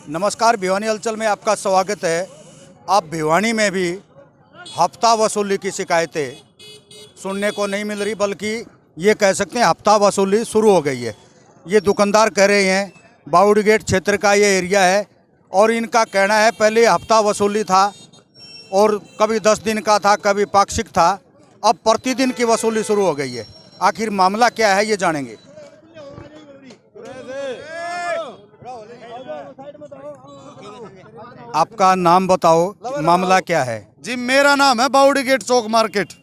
नमस्कार, भिवानी हलचल में आपका स्वागत है। अब भिवानी में भी हफ्ता वसूली की शिकायतें सुनने को नहीं मिल रही, बल्कि ये कह सकते हैं हफ्ता वसूली शुरू हो गई है। ये दुकानदार कह रहे हैं, बाउड़ी गेट क्षेत्र का ये एरिया है और इनका कहना है पहले हफ्ता वसूली था और कभी 10 दिन का था, कभी पाक्षिक था, अब प्रतिदिन की वसूली शुरू हो गई है। आखिर मामला क्या है ये जानेंगे। आपका नाम बताओ, मामला क्या है? जी, मेरा नाम है बाउड़ी गेट चौक मार्केट।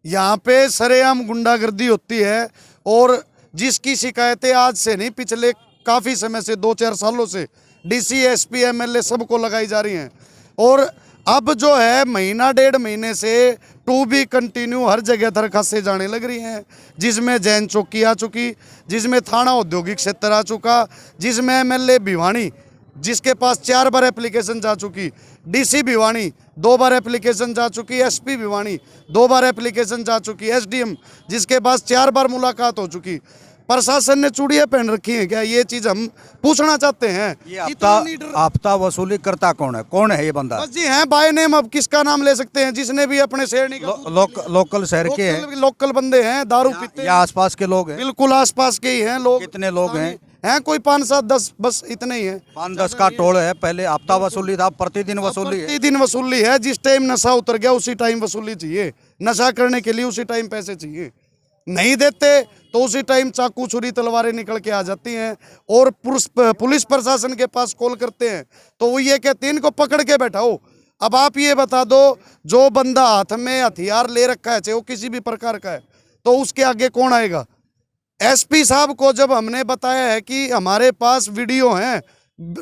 यहाँ पे सरेआम गुंडागर्दी होती है और जिसकी शिकायतें आज से नहीं, पिछले काफ़ी समय से 2-4 सालों से डीसी, एसपी, एमएलए सबको लगाई जा रही हैं। और अब जो है महीना 1.5 महीने से टू बी कंटिन्यू हर जगह दरखास्तें जाने लग रही हैं, जिसमें जैन चौकी आ चुकी, जिसमें थाना औद्योगिक क्षेत्र आ चुका, जिसमें एमएलए भिवानी जिसके पास 4 बार एप्लीकेशन जा चुकी, डीसी भिवानी 2 बार एप्लीकेशन जा चुकी, एसपी भिवानी 2 बार एप्लीकेशन जा चुकी, एसडीएम जिसके पास 4 बार मुलाकात हो चुकी। प्रशासन ने चूड़ियाँ पहन रखी हैं क्या? ये चीज़ हम पूछना चाहते हैं। ये हफ्ता वसूली करता कौन है ये बंदा? बस जी हैं बाय नेम, अब किसका नाम ले सकते हैं? जिसने भी अपने शहर लोकल शहर के हैं, लोकल बंदे हैं, दारू पीते या आसपास के लोग हैं? बिल्कुल आसपास के ही हैं लोग। कितने लोग हैं? कोई 5, 7, 10, बस इतने ही हैं। 5-10 का टोल है। पहले हफ्ता वसूली था, प्रतिदिन वसूली है। प्रतिदिन वसूली है। जिस टाइम नशा उतर गया उसी टाइम वसूली चाहिए। नशा करने के लिए उसी टाइम पैसे चाहिए, नहीं देते तो उसी टाइम चाकू छुरी तलवारें निकल के आ जाती हैं। और पुलिस प्रशासन के पास कॉल करते हैं तो वो ये कहते हैं इनको पकड़ के बैठाओ। अब आप ये बता दो, जो बंदा हाथ में हथियार ले रखा है, चाहे वो किसी भी प्रकार का है, तो उसके आगे कौन आएगा? एसपी साहब को जब हमने बताया है कि हमारे पास वीडियो हैं,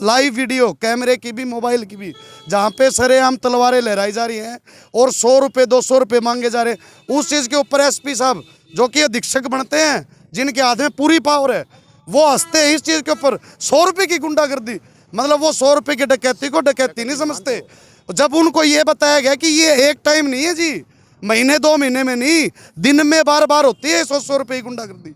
लाइव वीडियो, कैमरे की भी, मोबाइल की भी, जहाँ पे सरेआम तलवारें लहराई जा रही हैं और 100 रुपये 200 रुपये मांगे जा रहे हैं, उस चीज़ के ऊपर एसपी साहब जो कि अधीक्षक बनते हैं, जिनके हाथ में पूरी पावर है, वो हंसते हैं इस चीज़ के ऊपर। 100 रुपये की गुंडागर्दी, मतलब वो 100 रुपये की डकैती को डकैती नहीं समझते। जब उनको ये बताया गया कि ये एक टाइम नहीं है जी, महीने 2 महीने में नहीं, दिन में बार बार होती है 100 रुपये की गुंडागर्दी,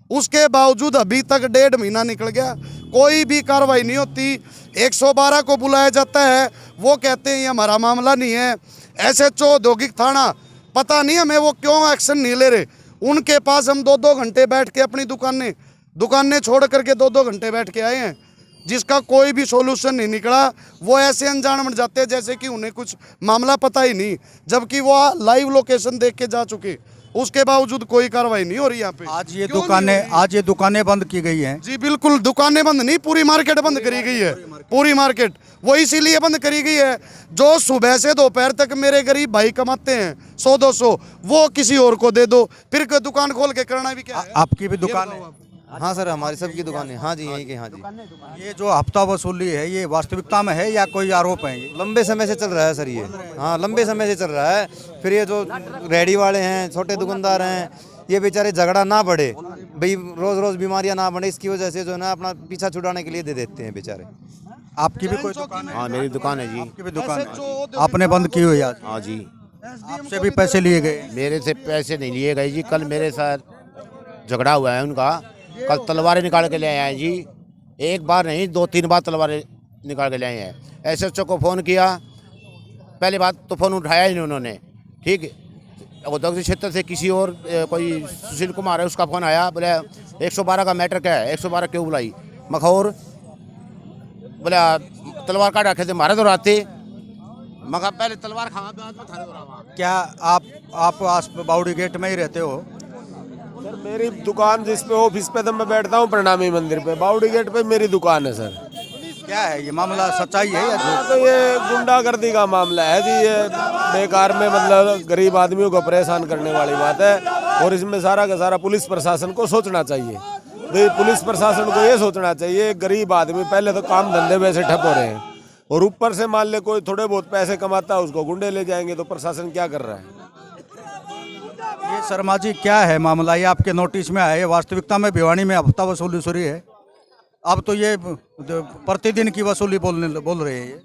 उसके बावजूद अभी तक 1.5 महीना निकल गया, कोई भी कार्रवाई नहीं होती। 112 को बुलाया जाता है, वो कहते हैं ये हमारा मामला नहीं है। एसएचओ औद्योगिक थाना, पता नहीं हमें वो क्यों एक्शन नहीं ले रहे। उनके पास हम 2-2 घंटे बैठ के अपनी दुकानें छोड़ करके 2-2 घंटे बैठ के आए हैं, जिसका कोई भी सॉल्यूशन नहीं निकला। वो ऐसे अनजान बन जाते हैं जैसे कि उन्हें कुछ मामला पता ही नहीं, जबकि वो लाइव लोकेशन देख के जा चुके, उसके बावजूद कोई कार्रवाई नहीं हो रही यहाँ पे। आज ये दुकानें बंद की गई हैं। जी बिल्कुल, दुकानें बंद नहीं, पूरी मार्केट बंद करी गई है। पूरी मार्केट वो इसीलिए बंद करी गई है, जो सुबह से दोपहर तक मेरे गरीब भाई कमाते हैं 100-200, वो किसी और को दे दो, फिर दुकान खोल के करना भी क्या है? आपकी भी दुकान है? हाँ सर, हमारी सबकी दुकान है। हाँ जी, यहीं के। हाँ जी, ये जो हफ्ता वसूली है, ये वास्तविकता में है या कोई आरोप है? ये लंबे समय से चल रहा है सर ये। हाँ, लंबे समय से चल रहा है। फिर ये जो रेडी वाले हैं, छोटे दुकानदार हैं, ये बेचारे झगड़ा ना बढ़े भाई, रोज़ रोज़ बीमारियां ना बढ़े, इसकी वजह से जो है ना अपना पीछा छुड़ाने के लिए दे देते हैं बेचारे। आपकी भी कोई दुकान है? हाँ, मेरी दुकान है जी। आपकी भी दुकान है? आपने बंद की हुई आज? हाँ जी। आपसे भी पैसे लिए गए? मेरे से पैसे नहीं लिए गए जी। कल मेरे साथ झगड़ा हुआ है उनका। कल तलवारें निकाल के ले आए हैं जी। एक बार नहीं, 2-3 बार तलवारें निकाल के ले आए हैं। एसएचओ को फ़ोन किया, पहली बात तो फ़ोन उठाया ही नहीं उन्होंने। ठीक, औद्योगिक क्षेत्र से किसी और कोई सुशील कुमार है, उसका फ़ोन आया, बोले 112 का मैटर क्या है, 112 क्यों बुलाई? मखौर बोला तलवार काट रखे थे, मारे तो रात थे, मगर पहले तलवार खा थाने। क्या आप बाउड़ी गेट में ही रहते हो? सर, मेरी दुकान जिस पे ऑफिस पे तो मैं बैठता हूँ प्रणामी मंदिर पे, बाउड़ी गेट पे मेरी दुकान है सर। क्या है ये मामला, सच्चाई है या झूठ? तो ये गुंडागर्दी का मामला है जी। ये बेकार में मतलब गरीब आदमियों को परेशान करने वाली बात है। और इसमें सारा का सारा पुलिस प्रशासन को सोचना चाहिए भाई। पुलिस प्रशासन को ये सोचना चाहिए, गरीब आदमी पहले तो काम धंधे वैसे ठप हो रहे हैं, और ऊपर से मान ले कोई थोड़े बहुत पैसे कमाता है, उसको गुंडे ले जाएंगे, तो प्रशासन क्या कर रहा है? ये शर्मा जी, क्या है मामला? ये आपके नोटिस में आया है? वास्तविकता में भिवानी में हफ्ता वसूली शुरू है, अब तो ये प्रतिदिन की वसूली बोल रहे हैं। ये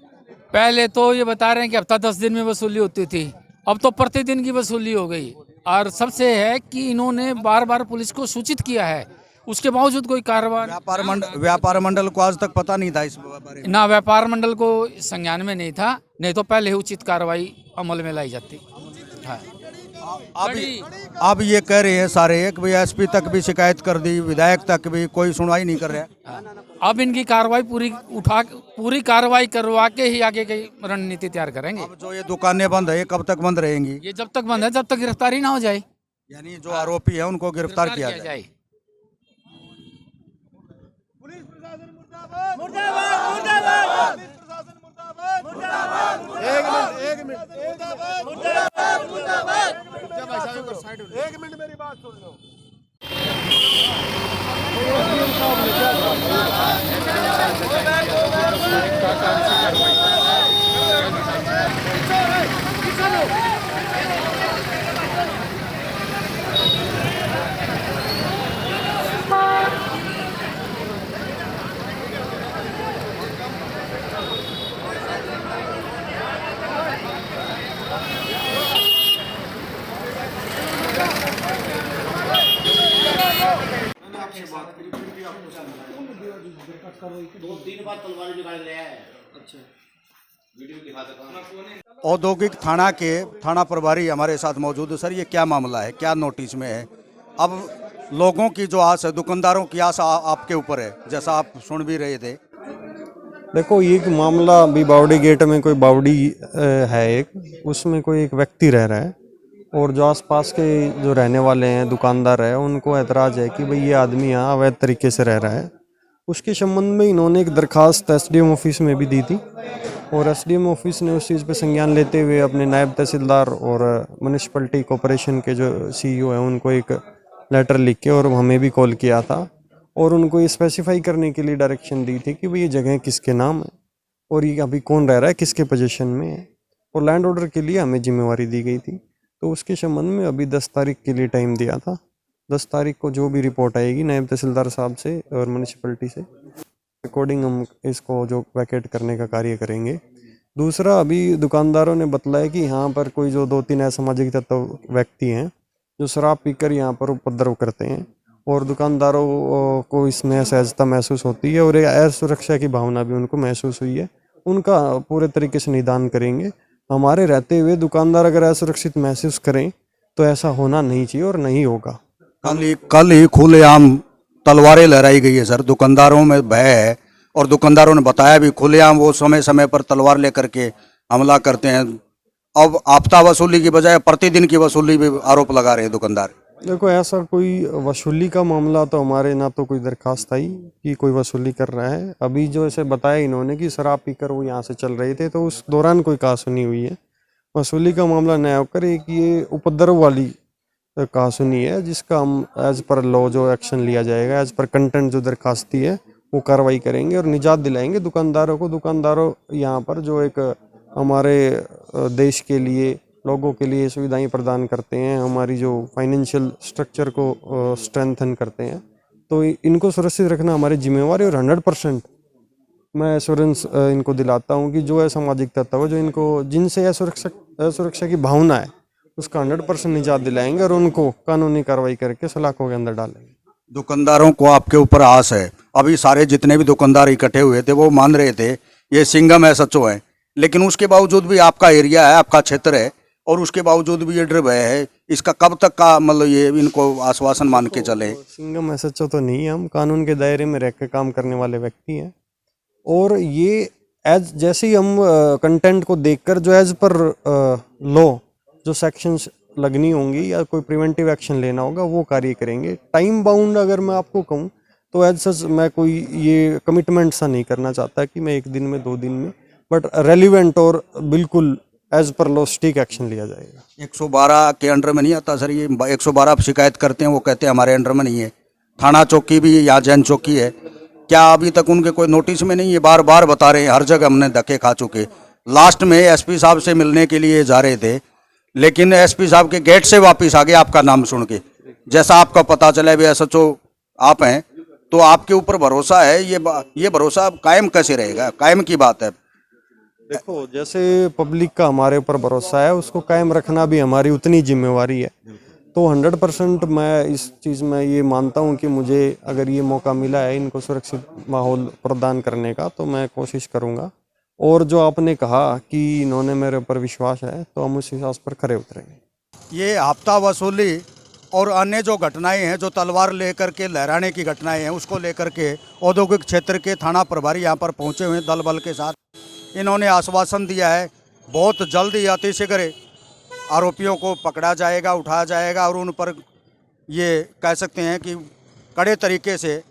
पहले तो ये बता रहे हैं कि हफ्ता 10 दिन में वसूली होती थी, अब तो प्रतिदिन की वसूली हो गई। और सबसे है कि इन्होंने बार बार पुलिस को सूचित किया है उसके बावजूद कोई कार्रवाई व्यापार मंडल को आज तक पता नहीं था इस बारे में। ना व्यापार मंडल को संज्ञान में नहीं था, नहीं तो पहले ही उचित कार्रवाई अमल में लाई जाती। हाँ। अब ये कह रहे हैं सारे एक भी एसपी तक भी शिकायत कर दी, विधायक तक भी, कोई सुनवाई नहीं कर रहा। अब इनकी कार्रवाई पूरी कार्रवाई करवा के ही आगे की रणनीति तैयार करेंगे। अब जो ये दुकानें बंद है, ये कब तक बंद रहेंगी? ये जब तक बंद है जब तक गिरफ्तारी ना हो जाए, यानी जो आरोपी है उनको गिरफ्तार किया जाए। एक मिनट मेरी बात सुन लो। औद्योगिक थाना के थाना प्रभारी हमारे साथ मौजूद है। सर, ये क्या मामला है, क्या नोटिस में है? अब लोगों की जो आस है, दुकानदारों की आस आपके ऊपर है, जैसा आप सुन भी रहे थे। देखो, ये एक मामला अभी बावड़ी गेट में कोई बावड़ी है एक, उसमें कोई एक व्यक्ति रह रहा है और जो आसपास के जो रहने वाले हैं दुकानदार है उनको ऐतराज़ है कि भाई ये आदमी यहाँ अवैध तरीके से रह रहा है। उसके संबंध में इन्होंने एक दरखास्त एसडीएम ऑफिस में भी दी थी और एसडीएम ऑफिस ने उस चीज़ पे संज्ञान लेते हुए अपने नायब तहसीलदार और म्यूनिसिपलिटी कॉरपोरेशन के जो सीईओ हैं उनको एक लेटर लिख के और हमें भी कॉल किया था और उनको ये स्पेसिफाई करने के लिए डायरेक्शन दी थी कि भाई ये जगह किसके नाम है और ये अभी कौन रह रहा है, किसके पोजीशन में है, और लैंड ऑर्डर के लिए हमें जिम्मेवारी दी गई थी। तो उसके संबंध में अभी 10 तारीख के लिए टाइम दिया था। 10 तारीख को जो भी रिपोर्ट आएगी नायब तहसीलदार साहब से और म्यूनिसिपलिटी से अकॉर्डिंग हम इसको जो वैकेट करने का कार्य करेंगे। दूसरा, अभी दुकानदारों ने बतलाया कि यहाँ पर कोई जो 2-3 असामाजिक तत्व व्यक्ति हैं जो शराब पीकर यहाँ पर उपद्रव करते हैं और दुकानदारों को इसमें असहजता महसूस होती है और एक असुरक्षा की भावना भी उनको महसूस हुई है। उनका पूरे तरीके से निदान करेंगे। हमारे रहते हुए दुकानदार अगर असुरक्षित महसूस करें तो ऐसा होना नहीं चाहिए और नहीं होगा। कल ही खुलेआम तलवारें लहराई गई है सर, दुकानदारों में भय है और दुकानदारों ने बताया भी खुलेआम वो समय समय पर तलवार लेकर के हमला करते हैं। अब आफ्ता वसूली की बजाय प्रतिदिन की वसूली भी आरोप लगा रहे हैं दुकानदार। देखो, ऐसा कोई वसूली का मामला तो हमारे ना तो कोई दरखास्त आई कि कोई वसूली कर रहा है। अभी जो ऐसे बताया इन्होंने कि शराब पीकर वो यहाँ से चल रहे थे तो उस दौरान कोई कहासुनी हुई है। वसूली का मामला न होकर एक ये उपद्रव वाली कहासुनी है जिसका हम एज पर लॉ जो एक्शन लिया जाएगा, एज पर कंटेंट जो दरखास्ती है वो कार्रवाई करेंगे और निजात दिलाएंगे दुकानदारों को। दुकानदारों यहाँ पर जो एक हमारे देश के लिए, लोगों के लिए सुविधाएं प्रदान करते हैं, हमारी जो फाइनेंशियल स्ट्रक्चर को स्ट्रेंथन करते हैं, तो इनको सुरक्षित रखना हमारी जिम्मेवारी और 100% मैं एश्योरेंस इनको दिलाता हूं कि जो है सामाजिक तत्व है जो इनको जिनसे असुरक्षा की भावना है उसका 100% निजात दिलाएंगे और उनको कानूनी कार्रवाई करके सलाखों के अंदर डालेंगे। दुकानदारों को आपके ऊपर आस है। अभी सारे जितने भी दुकानदार इकट्ठे हुए थे वो मान रहे थे ये सिंघम है, सचो है, लेकिन उसके बावजूद भी आपका एरिया है, आपका क्षेत्र है और उसके बावजूद भी ये डर भय है। इसका कब तक का मतलब ये इनको आश्वासन मान के चले? सिंघम एसएचओ तो नहीं है, हम कानून के दायरे में रहकर काम करने वाले व्यक्ति हैं और ये एज जैसे ही हम कंटेंट को देखकर जो एज पर लॉ जो सेक्शंस लगनी होंगी या कोई प्रिवेंटिव एक्शन लेना होगा वो कार्य करेंगे। टाइम बाउंड अगर मैं आपको कहूँ तो एज सच मैं कोई ये कमिटमेंट सा नहीं करना चाहता कि मैं 1 दिन में 2 दिन में, बट रेलिवेंट और बिल्कुल as per law stick action लिया जाएगा। 112 के अंडर में नहीं आता सर? ये 112 आप शिकायत करते हैं, वो कहते हैं हमारे अंडर में नहीं है। थाना चौकी भी यहाँ जैन चौकी है, क्या अभी तक उनके कोई नोटिस में नहीं है? बार बार बता रहे हैं, हर जगह हमने धक्के खा चुके। लास्ट में एसपी साहब से मिलने के लिए जा रहे थे लेकिन एसपी साहब के गेट से वापस आ गए आपका नाम सुन के। जैसा आपका पता चला भी एसएचओ आप हैं तो आपके ऊपर भरोसा है, ये भरोसा कायम कैसे रहेगा? कायम की बात है। देखो, जैसे पब्लिक का हमारे ऊपर भरोसा है उसको कायम रखना भी हमारी उतनी जिम्मेवारी है। तो 100% मैं इस चीज़ में ये मानता हूँ कि मुझे अगर ये मौका मिला है इनको सुरक्षित माहौल प्रदान करने का तो मैं कोशिश करूँगा। और जो आपने कहा कि इन्होंने मेरे ऊपर विश्वास है तो हम उस विश्वास पर खरे उतरेंगे। ये हफ्ता वसूली और अन्य जो घटनाएं हैं, जो तलवार लेकर के लहराने की घटनाएं हैं, उसको लेकर के औद्योगिक क्षेत्र के थाना प्रभारी यहाँ पर पहुँचे हुए दल बल के साथ। इन्होंने आश्वासन दिया है बहुत जल्द ही अतिशीघ्र आरोपियों को पकड़ा जाएगा, उठाया जाएगा और उन पर ये कह सकते हैं कि कड़े तरीके से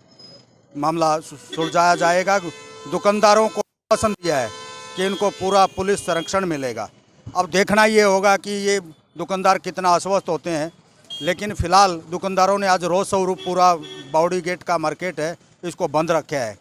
मामला सुलझाया जाएगा। दुकानदारों को आश्वासन दिया है कि इनको पूरा पुलिस संरक्षण मिलेगा। अब देखना ये होगा कि ये दुकानदार कितना आश्वस्त होते हैं, लेकिन फ़िलहाल दुकानदारों ने आज रोज़ स्वरूप पूरा बावड़ी गेट का मार्केट है इसको बंद रखा है।